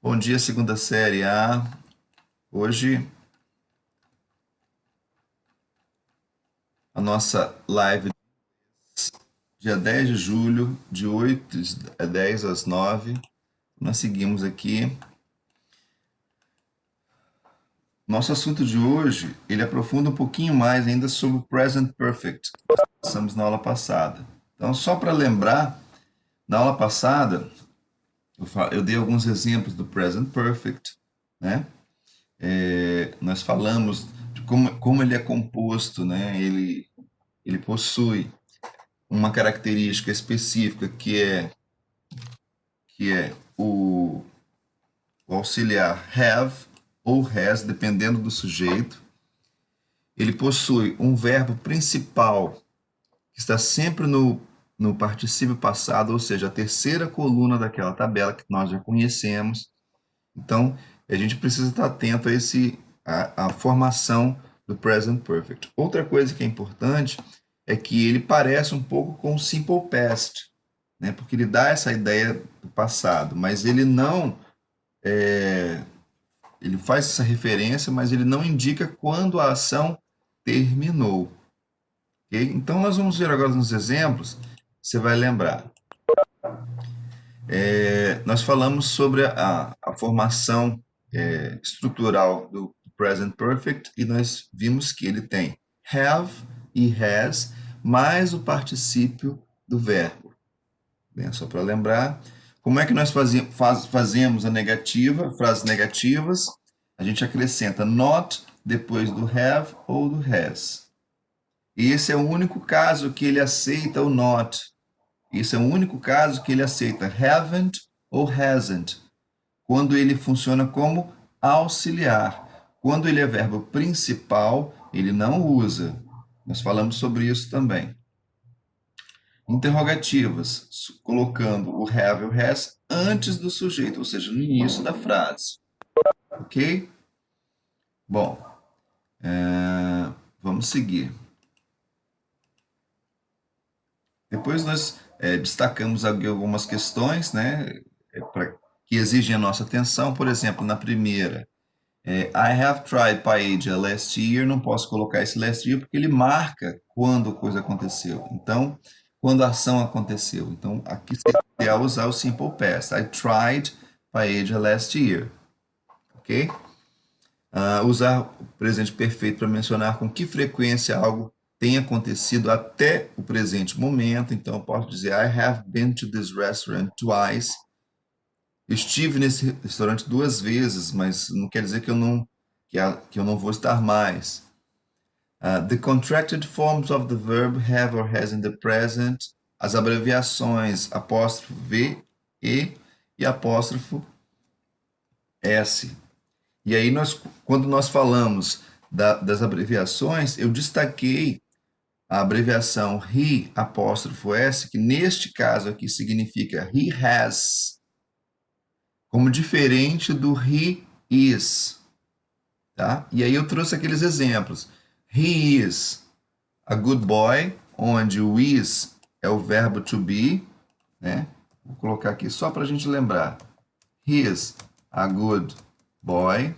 Bom dia, segunda série A. Hoje a nossa live, dia 10 de julho, de 8 a 10 às 9. Nós seguimos aqui. Nosso assunto de hoje, ele aprofunda um pouquinho mais ainda sobre o Present Perfect, que nós passamos na aula passada. Então, só para lembrar, na aula passada, eu dei alguns exemplos do Present Perfect, né? Nós falamos de como ele é composto, né? Ele possui uma característica específica que é o auxiliar have ou has, dependendo do sujeito. Ele possui um verbo principal que está sempre no particípio passado, ou seja, a terceira coluna daquela tabela que nós já conhecemos. Então, a gente precisa estar atento a formação do present perfect. Outra coisa que é importante é que ele parece um pouco com o simple past, né? Porque ele dá essa ideia do passado, mas ele não ele faz essa referência, mas ele não indica quando a ação terminou. Okay? Então, nós vamos ver agora nos exemplos, você vai lembrar. Nós falamos sobre a formação estrutural do present perfect e nós vimos que ele tem have e has mais o particípio do verbo. Bem, só para lembrar, como é que nós fazemos a negativa, frases negativas? A gente acrescenta not depois do have ou do has. E esse é o único caso que ele aceita o not. Esse é o único caso que ele aceita haven't ou hasn't, quando ele funciona como auxiliar. Quando ele é verbo principal, ele não usa. Nós falamos sobre isso também. Interrogativas, colocando o have e o has antes do sujeito, ou seja, no início da frase. Ok? Bom, vamos seguir. Depois nós destacamos algumas questões, né, que exigem a nossa atenção. Por exemplo, na primeira, I have tried paella last year. Não posso colocar esse last year porque ele marca quando a coisa aconteceu. Então, quando a ação aconteceu. Então, aqui seria ideal usar o simple past. I tried paella last year. Ok? Usar o presente perfeito para mencionar com que frequência algo tem acontecido até o presente momento. Então, eu posso dizer I have been to this restaurant twice. Estive nesse restaurante 2 vezes, mas não quer dizer que eu não vou estar mais. The contracted forms of the verb have or has in the present. As abreviações apóstrofo V, e apóstrofo S. E aí, quando nós falamos das abreviações, eu destaquei a abreviação he apóstrofo S, que neste caso aqui significa he has, como diferente do he is. Tá? E aí eu trouxe aqueles exemplos. He is a good boy, onde o is é o verbo to be, né? Vou colocar aqui só para a gente lembrar. He is a good boy,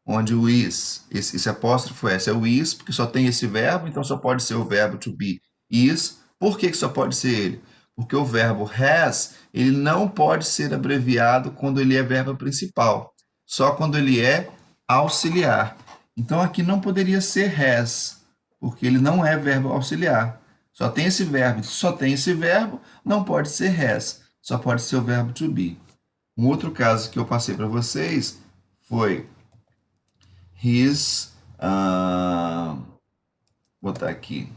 onde o is, esse apóstrofo S é o is, porque só tem esse verbo, então só pode ser o verbo to be is. Por que só pode ser ele? Porque o verbo has, ele não pode ser abreviado quando ele é verbo principal, só quando ele é auxiliar. Então aqui não poderia ser has, porque ele não é verbo auxiliar. Só tem esse verbo, só tem esse verbo, não pode ser has, só pode ser o verbo to be. Um outro caso que eu passei para vocês foi he's, vou botar aqui,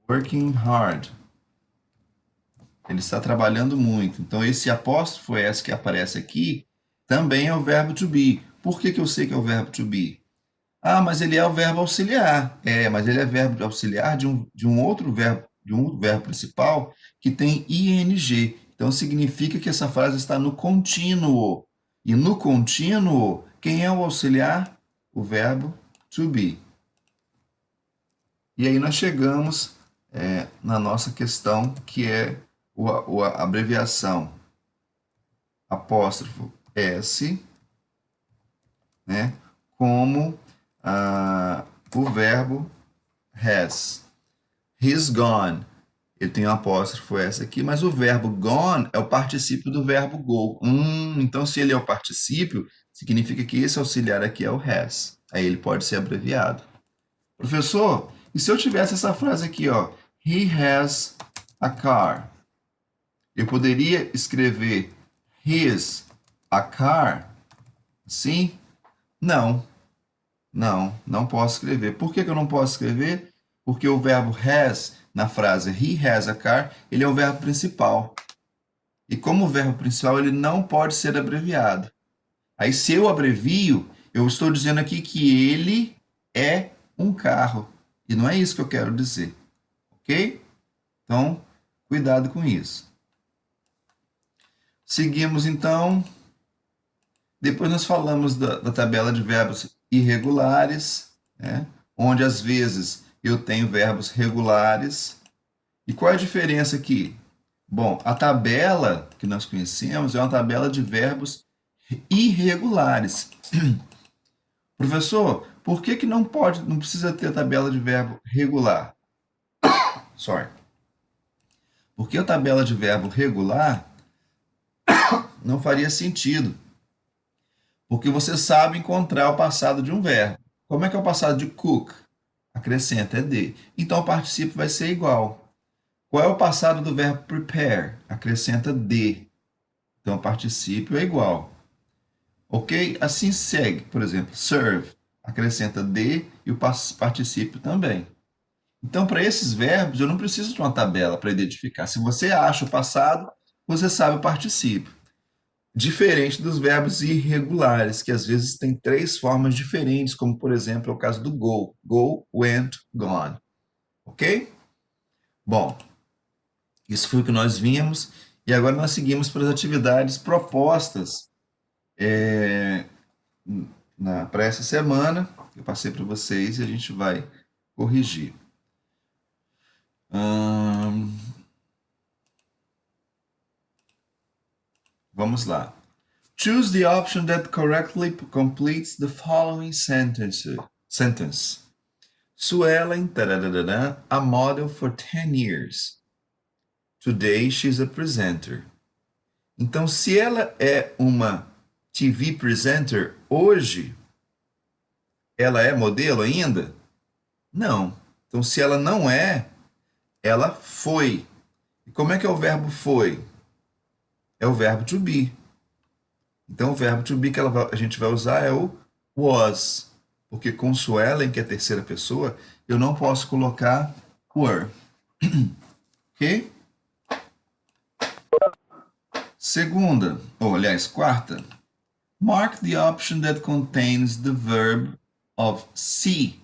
working hard. Ele está trabalhando muito. Então, esse apóstrofo S que aparece aqui também é o verbo to be. Por que eu sei que é o verbo to be? Ah, mas ele é o verbo auxiliar. Mas ele é verbo auxiliar de um outro verbo, de um verbo principal que tem ing. Então, significa que essa frase está no contínuo. E no contínuo, quem é o auxiliar? O verbo to be. E aí nós chegamos na nossa questão, que é a abreviação apóstrofo S, né, como o verbo has. He's gone. Ele tem um apóstrofo S aqui, mas o verbo gone é o particípio do verbo go. Então, se ele é o particípio, significa que esse auxiliar aqui é o has. Aí ele pode ser abreviado. Professor, e se eu tivesse essa frase aqui, ó? He has a car. Eu poderia escrever his a car? Sim? Não. Não posso escrever. Por que eu não posso escrever? Porque o verbo has, na frase he has a car, ele é o verbo principal. E como verbo principal, ele não pode ser abreviado. Aí, se eu abrevio, eu estou dizendo aqui que ele é um carro. E não é isso que eu quero dizer. Ok? Então, cuidado com isso. Seguimos, então. Depois nós falamos da tabela de verbos irregulares, né? Onde às vezes eu tenho verbos regulares. E qual é a diferença aqui? Bom, a tabela que nós conhecemos é uma tabela de verbos irregulares. Professor, por que não precisa ter tabela de verbo regular? Sorry. Porque a tabela de verbo regular não faria sentido. Porque você sabe encontrar o passado de um verbo. Como é que é o passado de cook? Acrescenta ed. Então o particípio vai ser igual. Qual é o passado do verbo prepare? Acrescenta de. Então o particípio é igual. Ok? Assim segue, por exemplo, serve. Acrescenta de e o particípio também. Então, para esses verbos, eu não preciso de uma tabela para identificar. Se você acha o passado, você sabe o particípio. Diferente dos verbos irregulares, que às vezes têm três formas diferentes, como por exemplo é o caso do go. Go, went, gone. Ok? Bom, isso foi o que nós vimos. E agora nós seguimos para as atividades propostas para essa semana. Eu passei para vocês e a gente vai corrigir. Vamos lá. Choose the option that correctly completes the following sentence. Suelen, a model for 10 years. Today she's a presenter. Então, se ela é uma TV presenter hoje, ela é modelo ainda? Não. Então, se ela não é, ela foi. E como é que é o verbo foi? É o verbo to be. Então, o verbo to be que a gente vai usar é o was. Porque com Suelen, que é a terceira pessoa, eu não posso colocar were. Ok? Segunda, ou aliás, quarta. Mark the option that contains the verb of see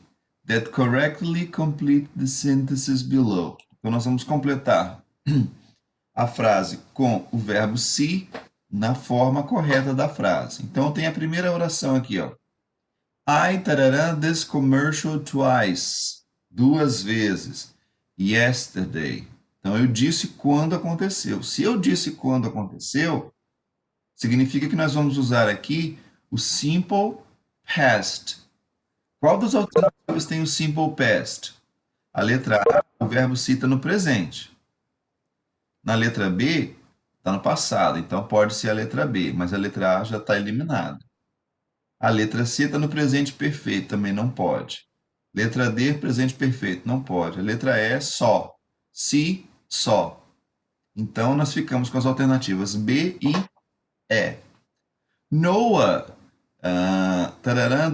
that correctly complete the sentences below. Então, nós vamos completar a frase com o verbo see na forma correta da frase. Então, tem a primeira oração aqui, ó. I tarará this commercial twice. Duas vezes. Yesterday. Então, eu disse quando aconteceu. Se eu disse quando aconteceu, significa que nós vamos usar aqui o simple past. Qual das alternativas tem o simple past? A letra A, o verbo cita no presente. Na letra B, está no passado, então pode ser a letra B, mas a letra A já está eliminada. A letra C está no presente perfeito, também não pode. Letra D, presente perfeito, não pode. A letra E, só. Se, só. Então, nós ficamos com as alternativas B e E. Noah,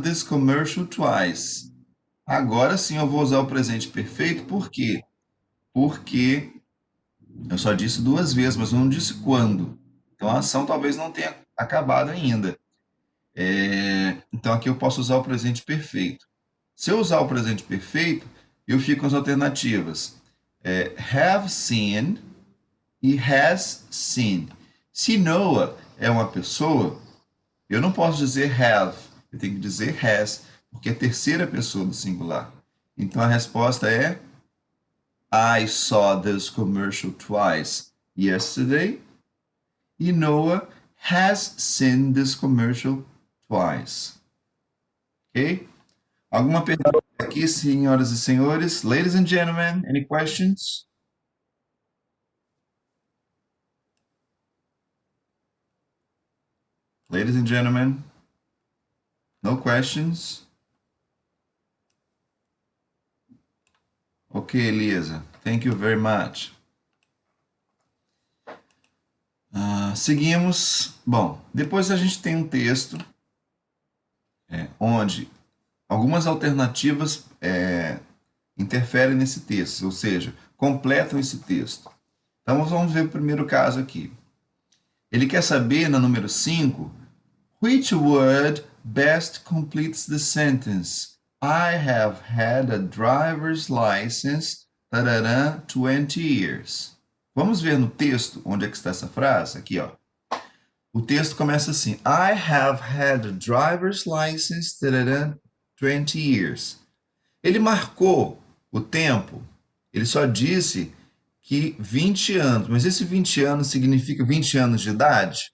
this commercial twice. Agora sim eu vou usar o presente perfeito, por quê? Porque eu só disse duas vezes, mas eu não disse quando. Então a ação talvez não tenha acabado ainda. Então aqui eu posso usar o presente perfeito. Se eu usar o presente perfeito, eu fico com as alternativas have seen e has seen. Se Noah é uma pessoa, eu não posso dizer have, eu tenho que dizer has, porque é a terceira pessoa do singular. Então a resposta é I saw this commercial twice yesterday. E Noah has seen this commercial twice. Ok? Alguma pergunta aqui, senhoras e senhores? Ladies and gentlemen, any questions? Ladies and gentlemen, no questions? Ok, Elisa. Thank you very much. Seguimos. Bom, depois a gente tem um texto onde algumas alternativas interferem nesse texto, ou seja, completam esse texto. Então vamos ver o primeiro caso aqui. Ele quer saber, na número 5, which word best completes the sentence? I have had a driver's license, 20 years. Vamos ver no texto onde é que está essa frase? Aqui, ó. O texto começa assim: I have had a driver's license, 20 years. Ele marcou o tempo, ele só disse que 20 anos, mas esse 20 anos significa 20 anos de idade?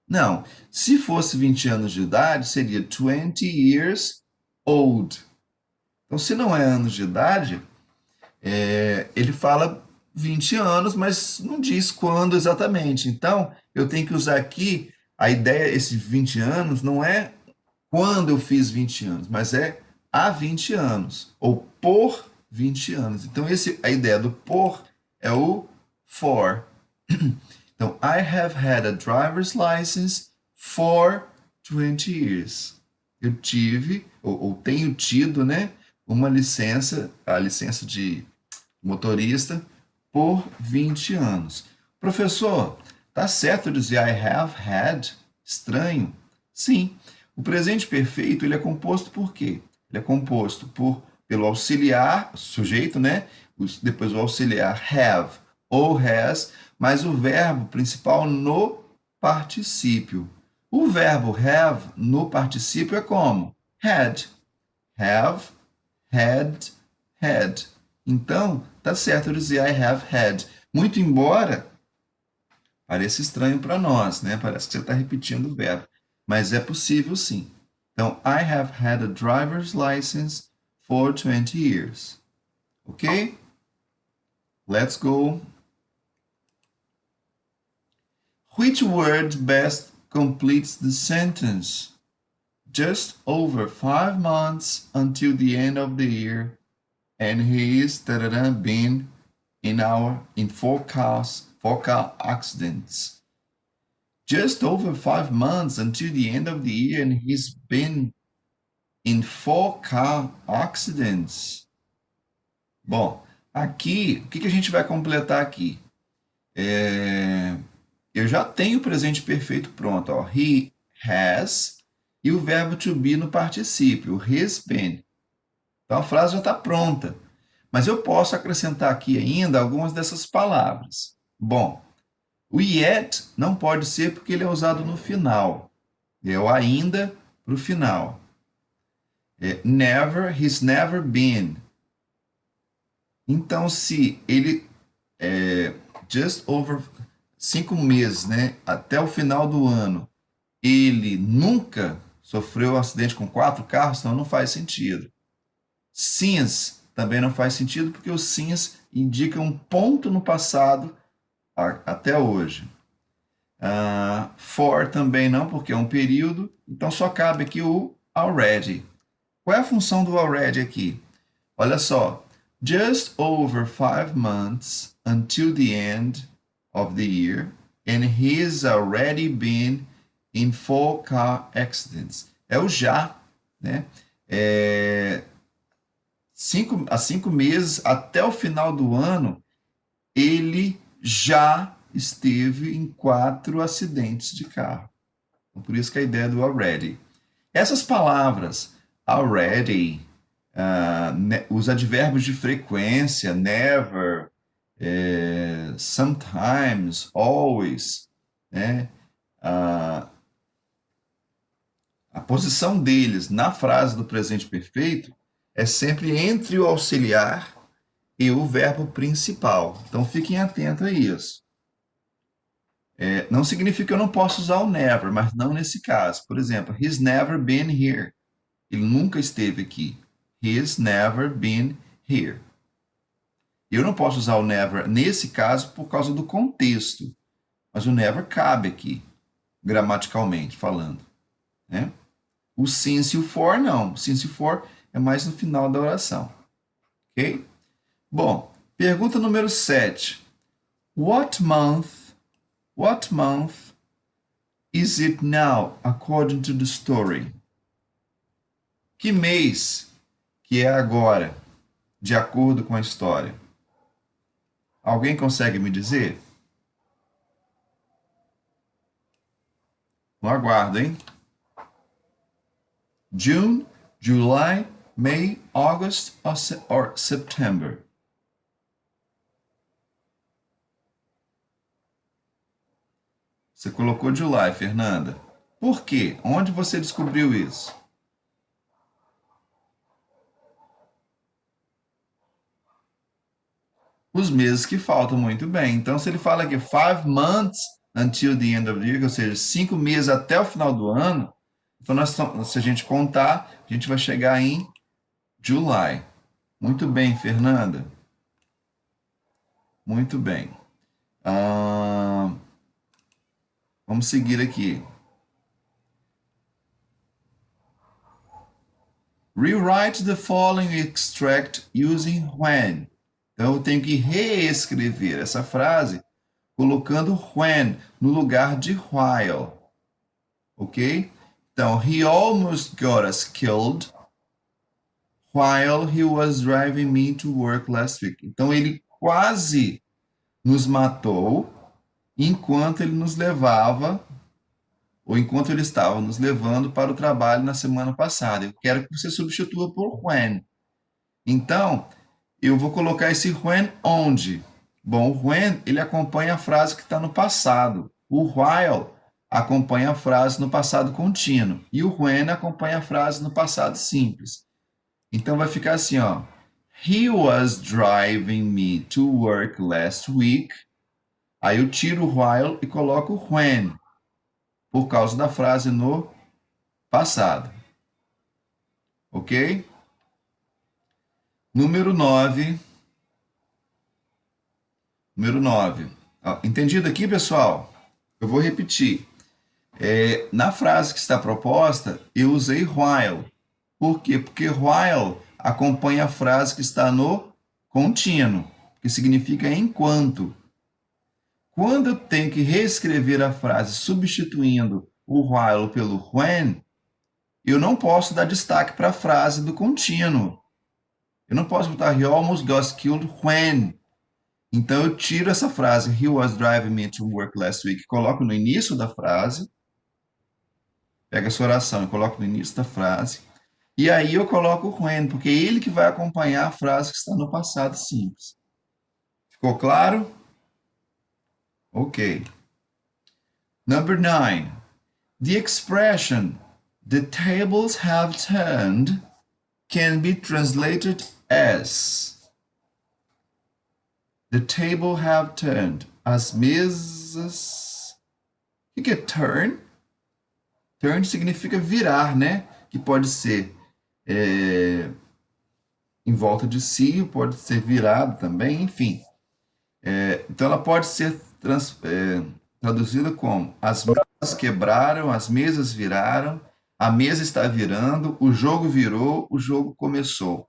Não. Se fosse 20 anos de idade, seria 20 years old. Então, se não é anos de idade, ele fala 20 anos, mas não diz quando exatamente. Então, eu tenho que usar aqui a ideia, esses 20 anos, não é quando eu fiz 20 anos, mas é há 20 anos, ou por 20 anos. Então, a ideia do por é o for. Então, I have had a driver's license for 20 years. Eu tive, ou tenho tido, né, uma licença, a licença de motorista, por 20 anos. Professor, tá certo dizer I have had? Estranho? Sim. O presente perfeito, ele é composto por quê? Ele é composto pelo auxiliar, sujeito, né? Depois o auxiliar have ou has, mas o verbo principal no particípio. O verbo have no particípio é como? Had. Have, had, had. Então, tá certo eu dizer I have had. Muito embora pareça estranho para nós, né? Parece que você está repetindo o verbo. Mas é possível sim. Então, I have had a driver's license for 20 years. Ok? Let's go. Which word best completes the sentence? Just over 5 months until the end of the year, and he is been in four car accidents. Just over 5 months until the end of the year, and he's been in 4 car accidents. Bom, aqui, o que a gente vai completar aqui? Eu já tenho o presente perfeito pronto. Ó. He has e o verbo to be no particípio. He's been. Então a frase já está pronta. Mas eu posso acrescentar aqui ainda algumas dessas palavras. Bom, o yet não pode ser porque ele é usado no final. É o ainda para o final. Never, he's never been. Então, se ele just over 5 meses, né, até o final do ano, ele nunca sofreu um acidente com 4 carros, então não faz sentido. Since também não faz sentido, porque o since indica um ponto no passado até hoje. For também não, porque é um período, então só cabe aqui o already. Qual é a função do already aqui? Olha só. Just over 5 months until the end of the year, and he's already been in 4 car accidents. É o já, né? Há 5 meses, até o final do ano, ele já esteve em 4 acidentes de carro. Então, por isso que a ideia do already. Essas palavras, already, os advérbios de frequência, never, sometimes, always, né? A posição deles na frase do presente perfeito é sempre entre o auxiliar e o verbo principal. Então fiquem atentos a isso. Não significa que eu não posso usar o never, mas não nesse caso. Por exemplo, he's never been here. Ele nunca esteve aqui. He's never been here. Eu não posso usar o never nesse caso por causa do contexto, mas o never cabe aqui, gramaticalmente falando, né? O since e o for não. O since e o for é mais no final da oração, ok? Bom, pergunta número 7. What month is it now, according to the story? Que mês que é agora, de acordo com a história? Alguém consegue me dizer? No aguardo, hein? June, July, May, August or September? Você colocou July, Fernanda. Por quê? Onde você descobriu isso? Os meses que faltam, muito bem. Então, se ele fala aqui 5 months until the end of the year, ou seja, 5 meses até o final do ano, então se a gente contar, a gente vai chegar em July. Muito bem, Fernanda. Muito bem. Vamos seguir aqui. Rewrite the following extract using when. Então, eu tenho que reescrever essa frase colocando when no lugar de while. Ok? Então, he almost got us killed while he was driving me to work last week. Então, ele quase nos matou enquanto ele nos levava, ou enquanto ele estava nos levando para o trabalho na semana passada. Eu quero que você substitua por when. Então, eu vou colocar esse when onde? Bom, o when, ele acompanha a frase que está no passado. O while acompanha a frase no passado contínuo. E o when acompanha a frase no passado simples. Então, vai ficar assim, ó. He was driving me to work last week. Aí eu tiro o while e coloco o when, por causa da frase no passado. Ok? Número 9. Número 9. Entendido aqui, pessoal? Eu vou repetir. Na frase que está proposta, eu usei while. Por quê? Porque while acompanha a frase que está no contínuo, que significa enquanto. Quando eu tenho que reescrever a frase substituindo o while pelo when, eu não posso dar destaque para a frase do contínuo. Eu não posso botar he almost got killed when. Então eu tiro essa frase he was driving me to work last week, coloco no início da frase, pego essa oração e coloco no início da frase, e aí eu coloco o when, porque é ele que vai acompanhar a frase que está no passado simples. Ficou claro? Ok. Number 9. The expression the tables have turned can be translated as the table have turned. As mesas. O que é turn? Turn significa virar, né? Que pode ser em volta de si, pode ser virado também, enfim. Então ela pode ser traduzida como as mesas quebraram, as mesas viraram, a mesa está virando, o jogo virou, o jogo começou.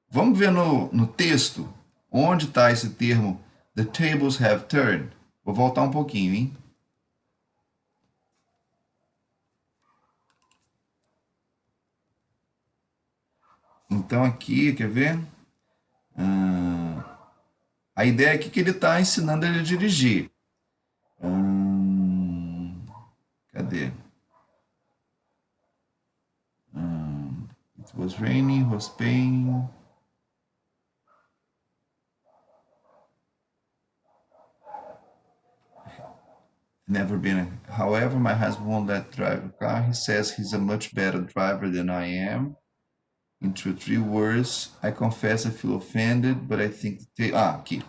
Vamos ver no texto onde está esse termo the tables have turned. Vou voltar um pouquinho, hein? Então aqui, quer ver? A ideia aqui é que ele está ensinando ele a dirigir. Cadê? It was raining, was paying. Never been. However, my husband won't let drive a car. He says he's a much better driver than I am. Into 3 words, I confess I feel offended, but I think... aqui.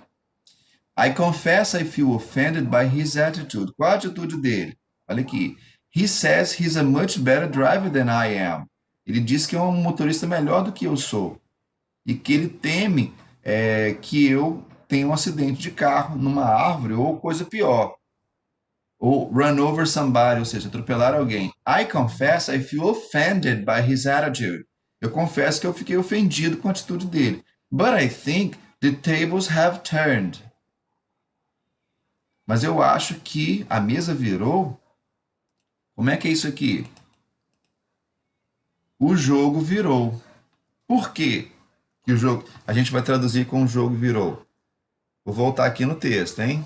I confess I feel offended by his attitude. Qual a atitude dele? Olha aqui. He says he's a much better driver than I am. Ele diz que é um motorista melhor do que eu sou. E que ele teme que eu tenha um acidente de carro numa árvore ou coisa pior. Ou run over somebody, ou seja, atropelar alguém. I confess I feel offended by his attitude. Eu confesso que eu fiquei ofendido com a atitude dele. But I think the tables have turned. Mas eu acho que a mesa virou. Como é que é isso aqui? O jogo virou. Por quê? Que o jogo, a gente vai traduzir com o jogo virou. Vou voltar aqui no texto, hein?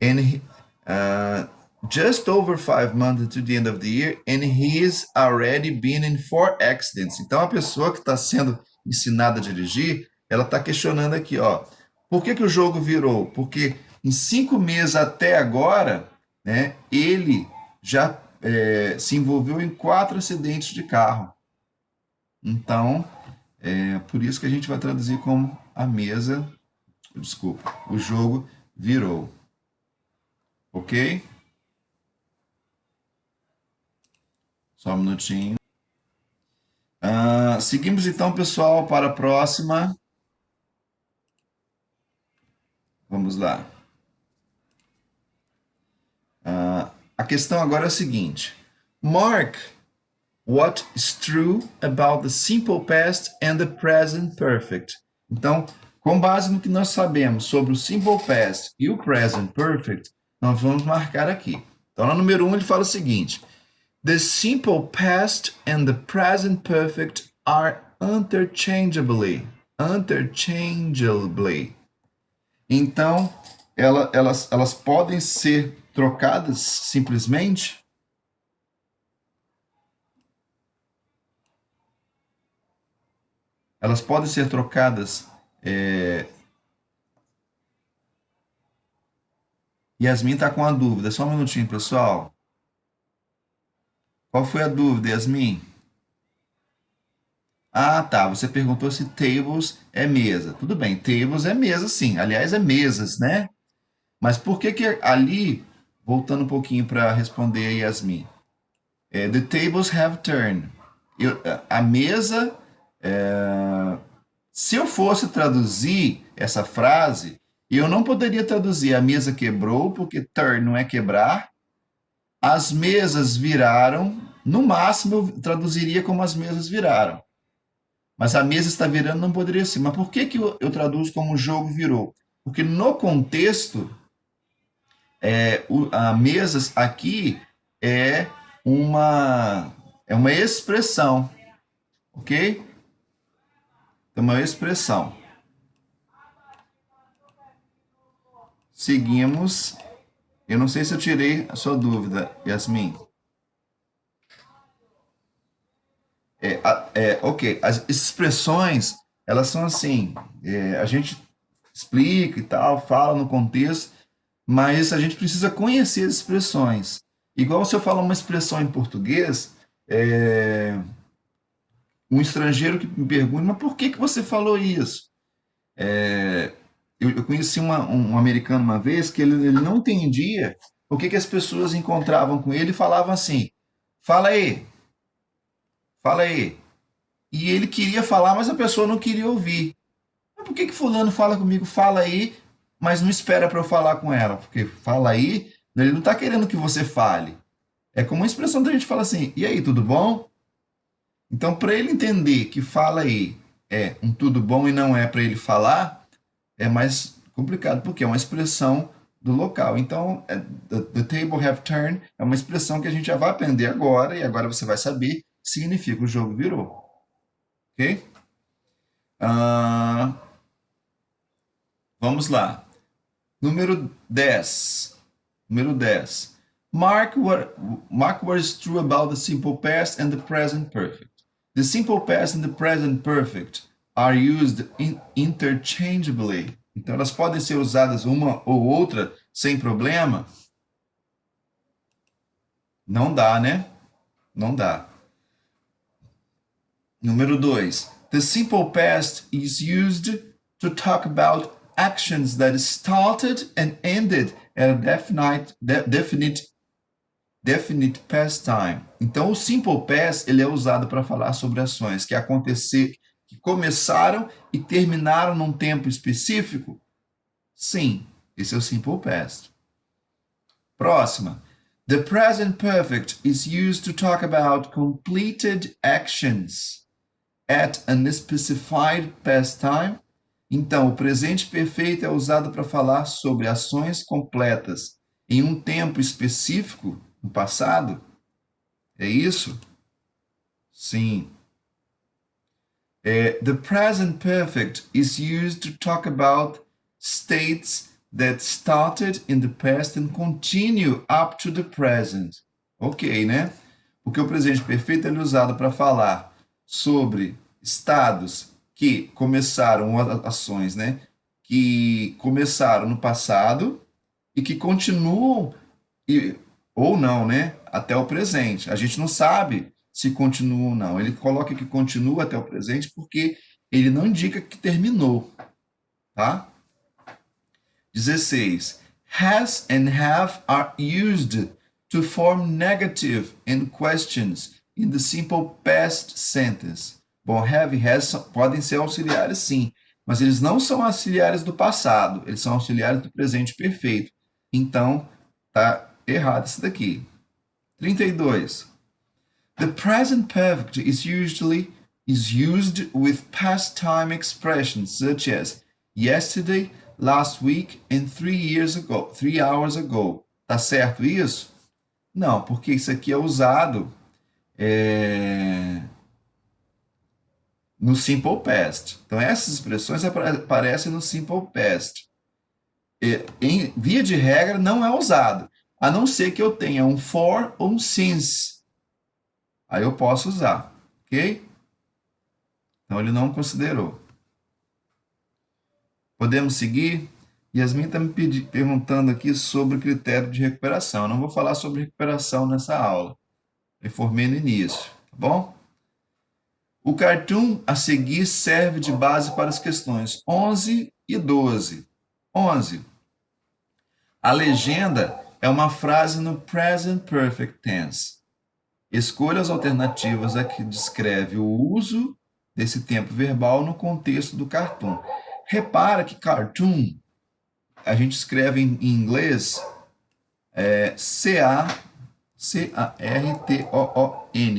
And just over 5 months to the end of the year, and he's already been in 4 accidents. Então a pessoa que está sendo ensinada a dirigir, ela está questionando aqui, ó. Por que o jogo virou? Porque em 5 meses até agora, né, ele já se envolveu em 4 acidentes de carro. Então, por isso que a gente vai traduzir como o jogo virou. Ok? Só um minutinho. Seguimos então, pessoal, para a próxima. Vamos lá. A questão agora é a seguinte. Mark what is true about the simple past and the present perfect. Então, com base no que nós sabemos sobre o simple past e o present perfect, nós vamos marcar aqui. Então, no número 1, ele fala o seguinte. The simple past and the present perfect are interchangeably. Então, elas podem ser trocadas simplesmente? Elas podem ser trocadas. Yasmin está com a dúvida. Só um minutinho, pessoal. Qual foi a dúvida, Yasmin? Ah, tá. Você perguntou se tables é mesa. Tudo bem, tables é mesa, sim. Aliás, é mesas, né? Mas por que ali, voltando um pouquinho para responder a Yasmin, the tables have turned. A mesa, se eu fosse traduzir essa frase, eu não poderia traduzir a mesa quebrou, porque turn não é quebrar. As mesas viraram, no máximo eu traduziria como as mesas viraram. Mas a mesa está virando não poderia ser. Mas por que eu traduzo como o jogo virou? Porque no contexto, a mesa aqui é uma expressão, ok? É uma expressão. Seguimos. Eu não sei se eu tirei a sua dúvida, Yasmin. Ok, as expressões, elas são assim, a gente explica e tal, fala no contexto, mas a gente precisa conhecer as expressões. Igual se eu falar uma expressão em português, um estrangeiro que me pergunta, mas por que você falou isso? Eu conheci um americano uma vez que ele não entendia o que as pessoas encontravam com ele e falavam assim, fala aí, fala aí. E ele queria falar, mas a pessoa não queria ouvir. Mas por que fulano fala comigo, fala aí, mas não espera para eu falar com ela? Porque fala aí, ele não está querendo que você fale. É como uma expressão da gente fala assim, e aí, tudo bom? Então, para ele entender que fala aí é um tudo bom e não é para ele falar, é mais complicado, porque é uma expressão do local. Então, the table have turned é uma expressão que a gente já vai aprender agora, e agora você vai saber que significa o jogo virou. Ok? Vamos lá. Número 10. Mark what is true about the simple past and the present perfect. The simple past and the present perfect are used interchangeably. Então, elas podem ser usadas uma ou outra sem problema? Não dá, né? Não dá. Número 2. The simple past is used to talk about actions that started and ended at a definite past time. Então, o simple past ele é usado para falar sobre ações que que começaram e terminaram num tempo específico? Sim, esse é o simple past. Próxima. The present perfect is used to talk about completed actions at an specified past time. Então, o presente perfeito é usado para falar sobre ações completas em um tempo específico no passado? É isso? Sim. The present perfect is used to talk about states that started in the past and continue up to the present. Ok, né? Porque o presente perfeito é usado para falar sobre estados que começaram, ações, né? Que começaram no passado e que continuam, ou não, né? Até o presente. A gente não sabe se continua ou não. Ele coloca que continua até o presente porque ele não indica que terminou, tá? 16. Has and have are used to form negative and questions in the simple past sentence. Bom, have e has podem ser auxiliares, sim, mas eles não são auxiliares do passado, eles são auxiliares do presente perfeito. Então, tá errado isso daqui. 32. The present perfect is used with past time expressions such as yesterday, last week and 3 hours ago. Tá certo isso? Não, porque isso aqui é usado no simple past. Então essas expressões aparecem no simple past. Em via de regra não é usado, a não ser que eu tenha um for ou um since. Aí eu posso usar, ok? Então ele não considerou. Podemos seguir? Yasmin está me perguntando aqui sobre o critério de recuperação. Eu não vou falar sobre recuperação nessa aula. Eu informei no início, tá bom? O cartoon a seguir serve de base para as questões 11 e 12. 11. A legenda é uma frase no present perfect tense. Escolha as alternativas a que descreve o uso desse tempo verbal no contexto do cartoon. Repara que cartoon a gente escreve em inglês C-A-R-T-O-O-N,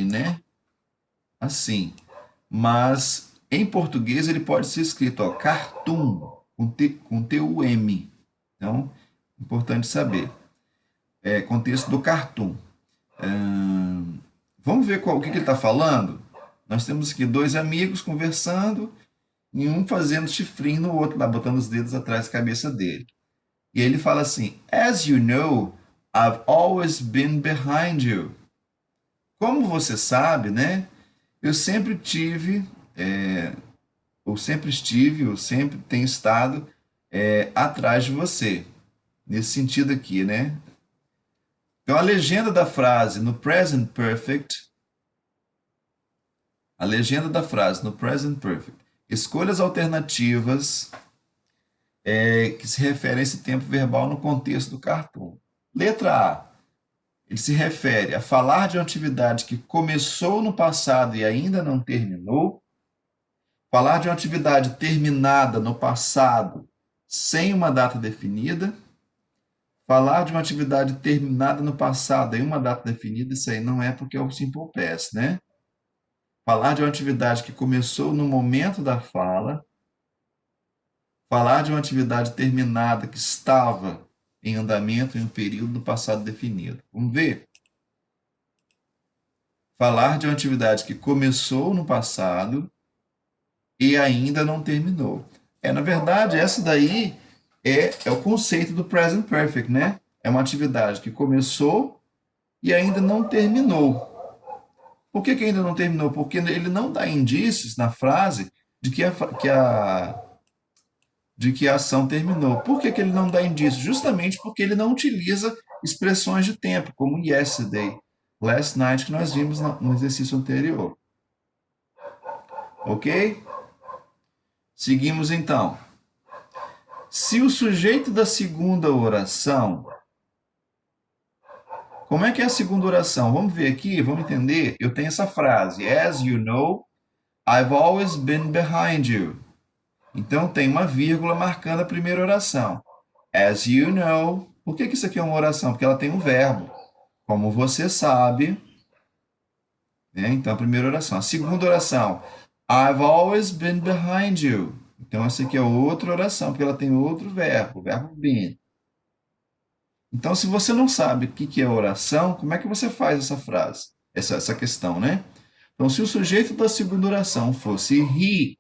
né? Assim. Mas em português ele pode ser escrito cartoon, com T-U-M. Então, importante saber. Contexto do cartoon. Vamos ver o que ele está falando? Nós temos aqui dois amigos conversando e um fazendo chifrinho no outro, lá, botando os dedos atrás da cabeça dele. E ele fala assim: As you know, I've always been behind you. Como você sabe, né? Eu sempre tenho estado atrás de você. Nesse sentido aqui, né? Então, a legenda da frase no present perfect, escolha as alternativas que se referem a esse tempo verbal no contexto do cartoon. Letra A. Ele se refere a falar de uma atividade que começou no passado e ainda não terminou. Falar de uma atividade terminada no passado sem uma data definida. Falar de uma atividade terminada no passado em uma data definida, isso aí não é porque é o simple past, né? Falar de uma atividade que começou no momento da fala. Falar de uma atividade terminada que estava em andamento em um período do passado definido. Vamos ver? Falar de uma atividade que começou no passado e ainda não terminou. Na verdade, essa daí é o conceito do present perfect, né? É uma atividade que começou e ainda não terminou. Por que ainda não terminou? Porque ele não dá indícios na frase de que a ação terminou. Por que ele não dá indícios? Justamente porque ele não utiliza expressões de tempo, como yesterday, last night, que nós vimos no exercício anterior. Ok? Seguimos então. Se o sujeito da segunda oração, como é que é a segunda oração? Vamos ver aqui, vamos entender. Eu tenho essa frase: As you know, I've always been behind you. Então tem uma vírgula marcando a primeira oração. As you know. Por que isso aqui é uma oração? Porque ela tem um verbo. Como você sabe. Né? Então a primeira oração. A segunda oração. I've always been behind you. Então essa aqui é outra oração, porque ela tem outro verbo, o verbo been. Então, se você não sabe o que é oração, como é que você faz essa frase? Essa questão, né? Então, se o sujeito da segunda oração fosse he,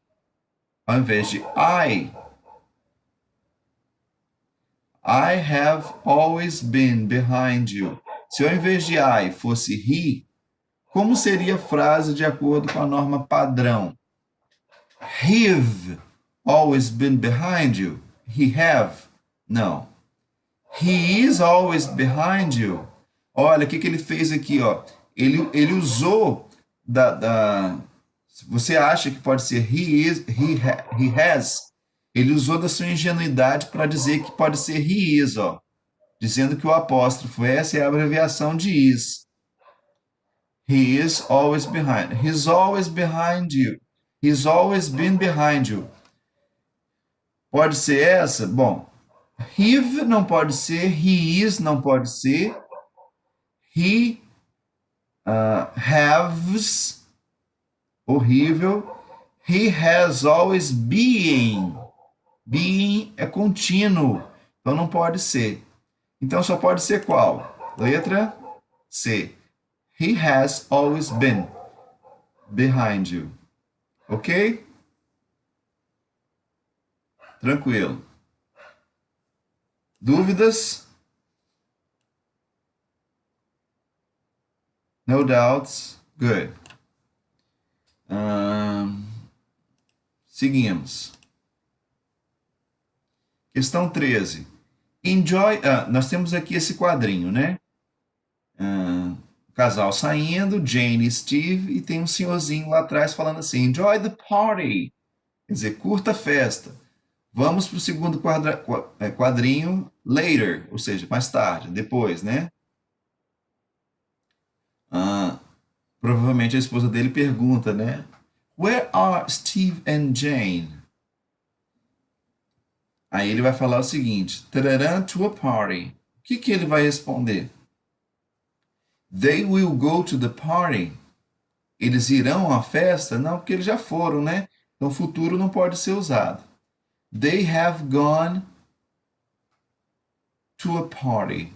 ao invés de I have always been behind you. Se ao invés de I fosse he, como seria a frase de acordo com a norma padrão? He've always been behind you. He have. Não. He is always behind you. Olha, o que ele fez aqui, ó. Ele usou você acha que pode ser he has. Ele usou da sua ingenuidade para dizer que pode ser he is, ó. Dizendo que o apóstrofo S é a abreviação de is. He is always behind. He's always behind you. He's always been behind you. Pode ser essa? Bom, have não pode ser, he is não pode ser, he has, horrível, he has always been. Being é contínuo, então não pode ser. Então só pode ser qual? Letra C. He has always been behind you. Ok? Tranquilo. Dúvidas? No doubts? Good. Seguimos. Questão 13. Enjoy. Nós temos aqui esse quadrinho, né? O casal saindo, Jane e Steve, e tem um senhorzinho lá atrás falando assim: Enjoy the party. Quer dizer, curta a festa. Vamos para o segundo quadrinho, later, ou seja, mais tarde, depois, né? Provavelmente a esposa dele pergunta, né? Where are Steve and Jane? Aí ele vai falar o seguinte: Tararam to a party. O que ele vai responder? They will go to the party. Eles irão à festa? Não, porque eles já foram, né? Então, futuro não pode ser usado. They have gone to a party.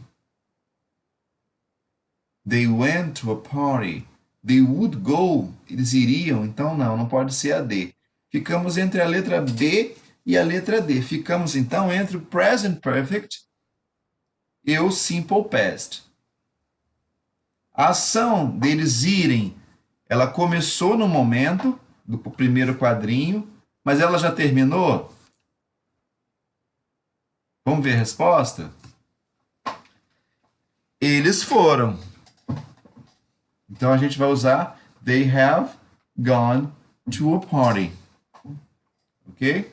They went to a party. They would go. Eles iriam, então não pode ser a D. Ficamos entre a letra B e a letra D. Ficamos, então, entre o present perfect e o simple past. A ação deles irem, ela começou no momento do primeiro quadrinho, mas ela já terminou? Vamos ver a resposta? Eles foram. Então a gente vai usar they have gone to a party. Ok?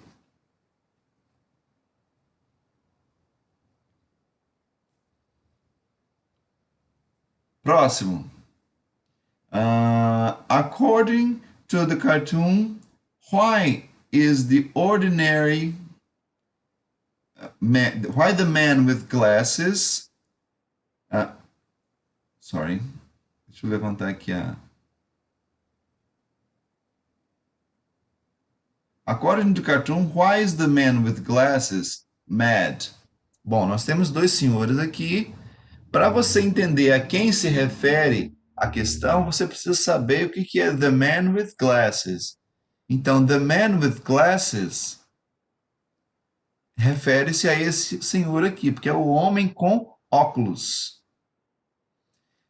Próximo. According to the cartoon, why is the ordinary man, why the man with glasses? Sorry. Deixa eu levantar aqui a. According to the cartoon, why is the man with glasses mad? Bom, nós temos dois senhores aqui. Para você entender a quem se refere a questão, você precisa saber o que é the man with glasses. Então, the man with glasses refere-se a esse senhor aqui, porque é o homem com óculos.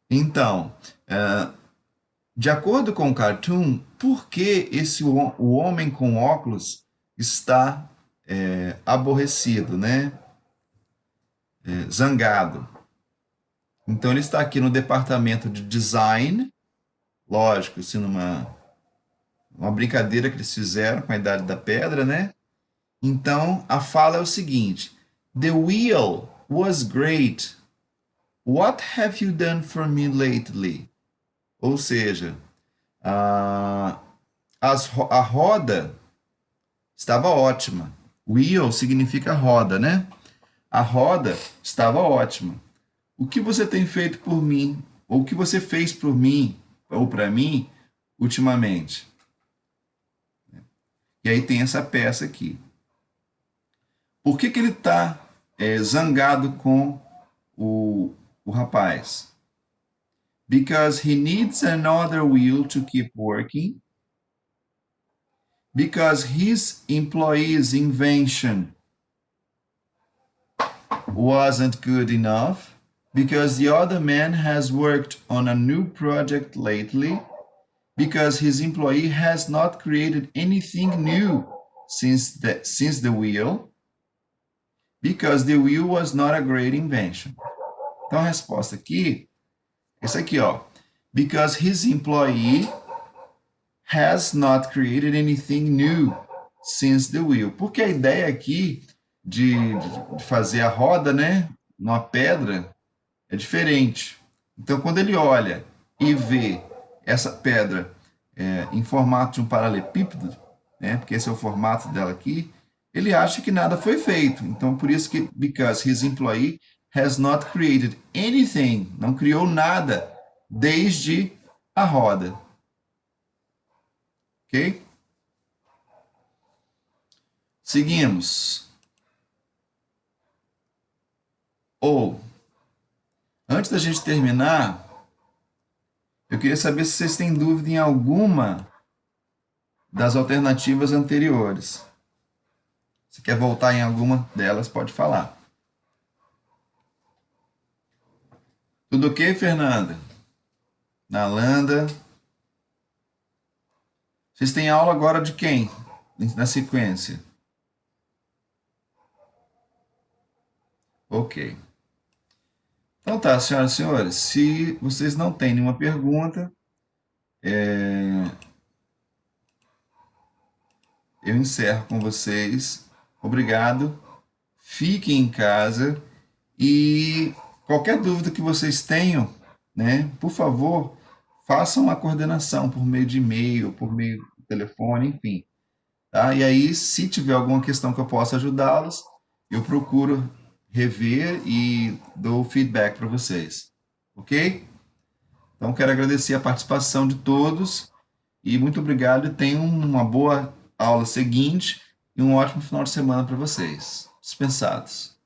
Então, de acordo com o cartoon, por que o homem com óculos está aborrecido, né? Zangado. Então, ele está aqui no departamento de design, lógico, assim, uma brincadeira que eles fizeram com a Idade da Pedra, né? Então, a fala é o seguinte: The wheel was great. What have you done for me lately? Ou seja, a, a roda estava ótima. Wheel significa roda, né? A roda estava ótima. O que você tem feito por mim? Ou o que você fez por mim ou para mim ultimamente? E aí tem essa peça aqui. Por que, que ele está zangado com o rapaz? Because he needs another wheel to keep working. Because his employee's invention wasn't good enough. Because the other man has worked on a new project lately. Because his employee has not created anything new since the wheel. Because the wheel was not a great invention. Então a resposta aqui, esse aqui, ó. Because his employee has not created anything new since the wheel. Porque a ideia aqui de fazer a roda, né, numa pedra é diferente. Então, quando ele olha e vê essa pedra em formato de um paralelepípedo, né, porque esse é o formato dela aqui, ele acha que nada foi feito. Então, por isso que, because his employee has not created anything, não criou nada desde a roda. Ok? Seguimos. Ou, antes da gente terminar, eu queria saber se vocês têm dúvida em alguma das alternativas anteriores. Se quer voltar em alguma delas, pode falar. Tudo ok, Fernanda? Nalanda? Vocês têm aula agora de quem? Na sequência. Ok. Então tá, senhoras e senhores, se vocês não têm nenhuma pergunta, eu encerro com vocês. Obrigado. Fiquem em casa e qualquer dúvida que vocês tenham, né, por favor, façam a coordenação por meio de e-mail, por meio de telefone, enfim. Tá? E aí, se tiver alguma questão que eu possa ajudá-los, eu procuro rever e dou feedback para vocês. Ok? Então, quero agradecer a participação de todos e muito obrigado e tenham uma boa aula seguinte e um ótimo final de semana para vocês. Dispensados.